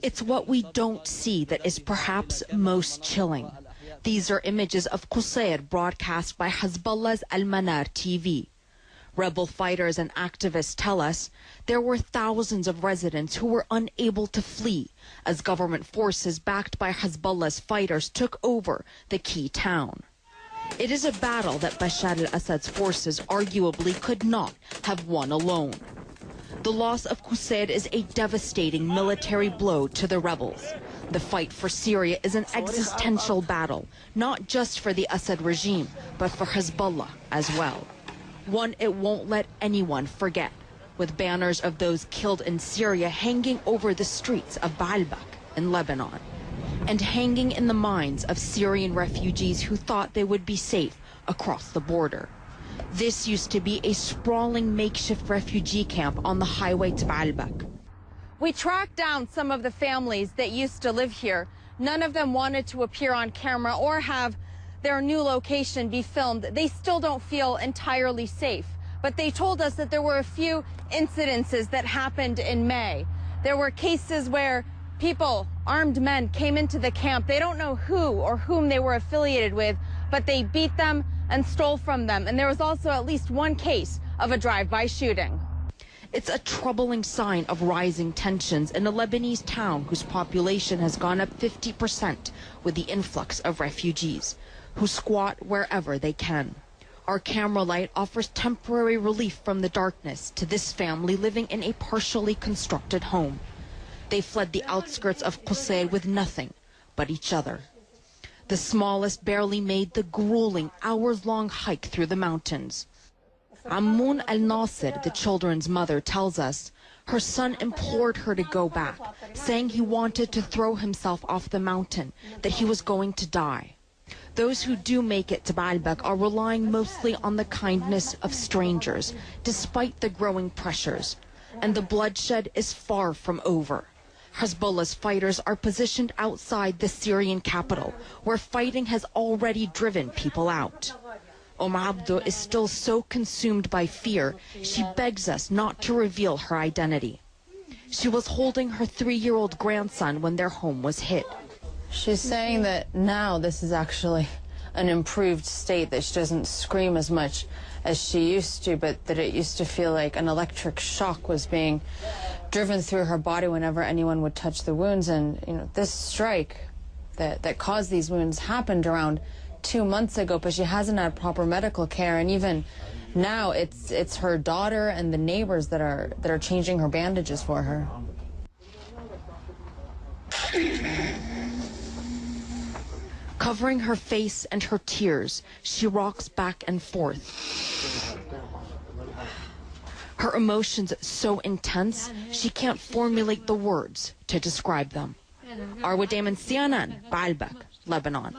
It's what we don't see that is perhaps most chilling. These are images of Qusayr broadcast by Hezbollah's Al-Manar TV. Rebel fighters and activists tell us there were thousands of residents who were unable to flee as government forces backed by Hezbollah's fighters took over the key town. It is a battle that Bashar al-Assad's forces arguably could not have won alone. The loss of Qusayr is a devastating military blow to the rebels. The fight for Syria is an existential battle, not just for the Assad regime, but for Hezbollah as well. One it won't let anyone forget, with banners of those killed in Syria hanging over the streets of Baalbek in Lebanon, and hanging in the minds of Syrian refugees who thought they would be safe across the border. This used to be a sprawling makeshift refugee camp on the highway to Baalbek. We tracked down some of the families that used to live here. None of them wanted to appear on camera or have their new location be filmed. They still don't feel entirely safe, but they told us that there were a few incidences that happened in May. There were cases where people, armed men, came into the camp. They don't know who or whom they were affiliated with, but they beat them and stole from them. And there was also at least one case of a drive-by shooting. It's a troubling sign of rising tensions in a Lebanese town whose population has gone up 50% with the influx of refugees, who squat wherever they can. Our camera light offers temporary relief from the darkness to this family living in a partially constructed home. They fled the outskirts of Qusayr with nothing but each other. The smallest barely made the grueling hours-long hike through the mountains. Ammoun al-Nasir, the children's mother, tells us her son implored her to go back, saying he wanted to throw himself off the mountain, that he was going to die. Those who do make it to Baalbek are relying mostly on the kindness of strangers, despite the growing pressures. And the bloodshed is far from over. Hezbollah's fighters are positioned outside the Syrian capital, where fighting has already driven people out. Abdo is still so consumed by fear, she begs us not to reveal her identity. She was holding her 3-year-old grandson when their home was hit. She's saying that now this is actually an improved state, that she doesn't scream as much as she used to, but that it used to feel like an electric shock was being driven through her body whenever anyone would touch the wounds. And this strike that caused these wounds happened around 2 months ago, but she hasn't had proper medical care, and even now it's her daughter and the neighbors that are changing her bandages for her. Covering her face and her tears, she rocks back and forth. Her emotions so intense, she can't formulate the words to describe them. Arwa Damon, CNN, Baalbek, Lebanon.